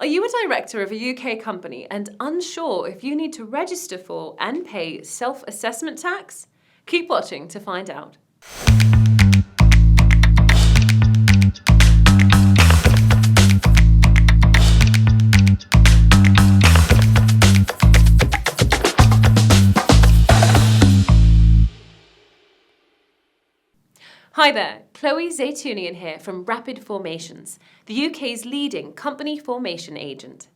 Are you a director of a UK company and unsure if you need to register for and pay self-assessment tax? Keep watching to find out. Hi there, Chloe Zaytunian here from Rapid Formations, the UK's leading company formation agent.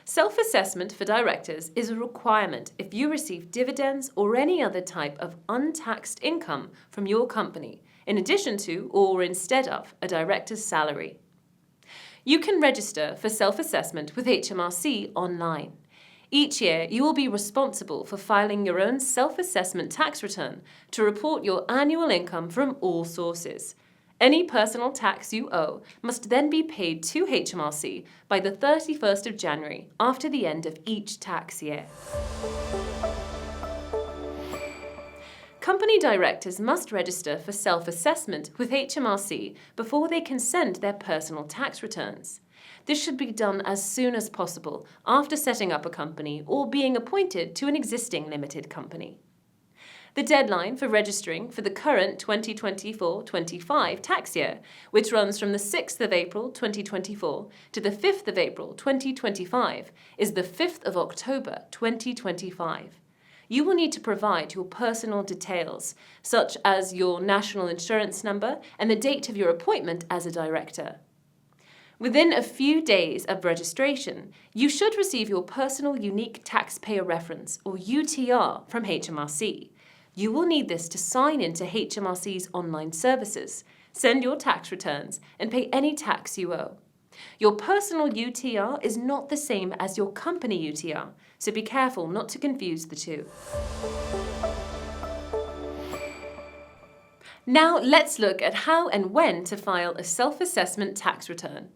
Self-assessment for directors is a requirement if you receive dividends or any other type of untaxed income from your company, in addition to or instead of a director's salary. You can register for self-assessment with HMRC online. Each year, you will be responsible for filing your own self-assessment tax return to report your annual income from all sources. Any personal tax you owe must then be paid to HMRC by the 31st of January after the end of each tax year. Company directors must register for self-assessment with HMRC before they can send their personal tax returns. This should be done as soon as possible after setting up a company or being appointed to an existing limited company. The deadline for registering for the current 2024-25 tax year, which runs from the 6th of April 2024 to the 5th of April 2025, is the 5th of October 2025. You will need to provide your personal details, such as your national insurance number and the date of your appointment as a director. Within a few days of registration, you should receive your personal unique taxpayer reference, or UTR, from HMRC. You will need this to sign into HMRC's online services, send your tax returns, and pay any tax you owe. Your personal UTR is not the same as your company UTR, so be careful not to confuse the two. Now let's look at how and when to file a self-assessment tax return.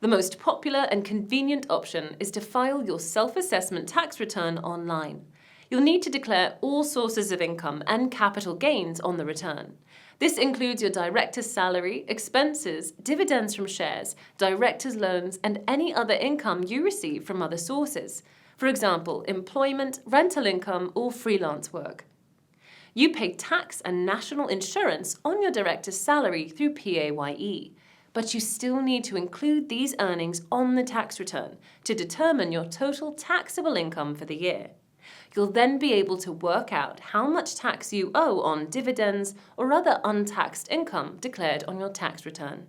The most popular and convenient option is to file your self-assessment tax return online. You'll need to declare all sources of income and capital gains on the return. This includes your director's salary, expenses, dividends from shares, director's loans, and any other income you receive from other sources. For example, employment, rental income, or freelance work. You pay tax and national insurance on your director's salary through PAYE. But you still need to include these earnings on the tax return to determine your total taxable income for the year. You'll then be able to work out how much tax you owe on dividends or other untaxed income declared on your tax return.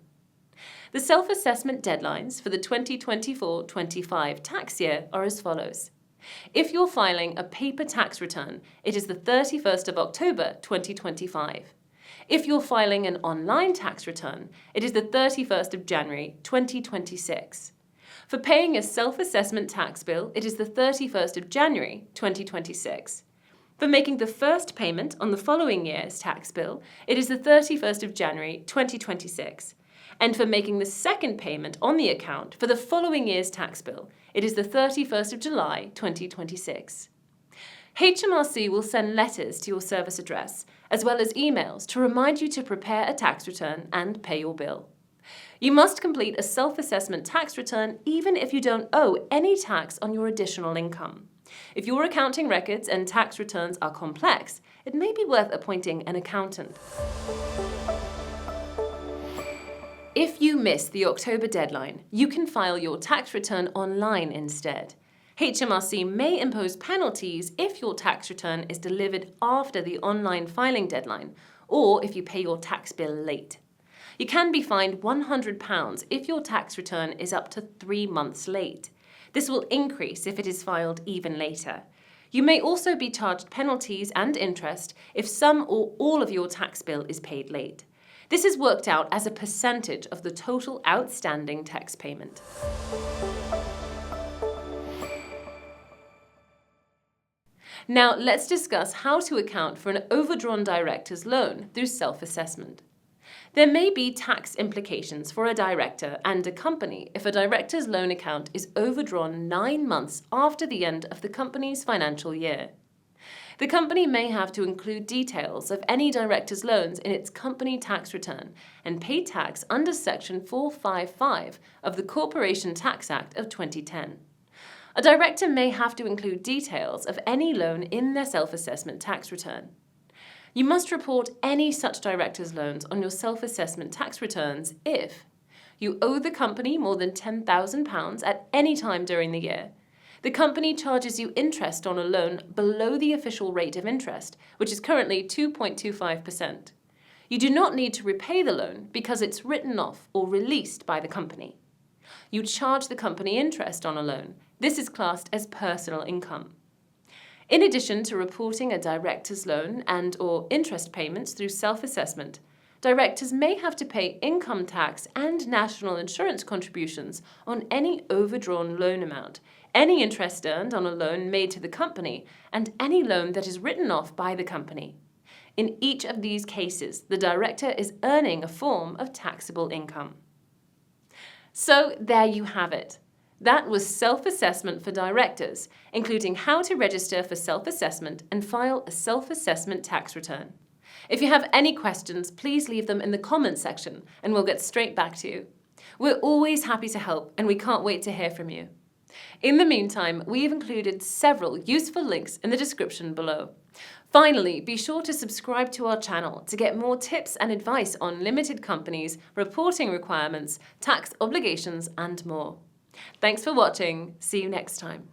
The self-assessment deadlines for the 2024-25 tax year are as follows. If you're filing a paper tax return, it is the 31st of October 2025. If you're filing an online tax return, it is the 31st of January 2026. For paying a self-assessment tax bill, it is the 31st of January 2026. For making the first payment on the following year's tax bill, it is the 31st of January 2026. And for making the second payment on the account for the following year's tax bill, it is the 31st of July 2026. HMRC will send letters to your service address, as well as emails to remind you to prepare a tax return and pay your bill. You must complete a self-assessment tax return even if you don't owe any tax on your additional income. If your accounting records and tax returns are complex, it may be worth appointing an accountant. If you miss the October deadline, you can file your tax return online instead. HMRC may impose penalties if your tax return is delivered after the online filing deadline or if you pay your tax bill late. You can be fined £100 if your tax return is up to 3 months late. This will increase if it is filed even later. You may also be charged penalties and interest if some or all of your tax bill is paid late. This is worked out as a percentage of the total outstanding tax payment. Now let's discuss how to account for an overdrawn director's loan through self-assessment. There may be tax implications for a director and a company if a director's loan account is overdrawn 9 months after the end of the company's financial year. The company may have to include details of any director's loans in its company tax return and pay tax under Section 455 of the Corporation Tax Act of 2010. A director may have to include details of any loan in their self-assessment tax return. You must report any such director's loans on your self-assessment tax returns if you owe the company more than £10,000 at any time during the year, the company charges you interest on a loan below the official rate of interest, which is currently 2.25%. You do not need to repay the loan because it's written off or released by the company. You charge the company interest on a loan. This is classed as personal income. In addition to reporting a director's loan and/or interest payments through self-assessment, directors may have to pay income tax and national insurance contributions on any overdrawn loan amount, any interest earned on a loan made to the company, and any loan that is written off by the company. In each of these cases, the director is earning a form of taxable income. So there you have it. That was self-assessment for directors, including how to register for self-assessment and file a self-assessment tax return. If you have any questions, please leave them in the comments section and we'll get straight back to you. We're always happy to help and we can't wait to hear from you. In the meantime, we've included several useful links in the description below. Finally, be sure to subscribe to our channel to get more tips and advice on limited companies, reporting requirements, tax obligations, and more. Thanks for watching. See you next time.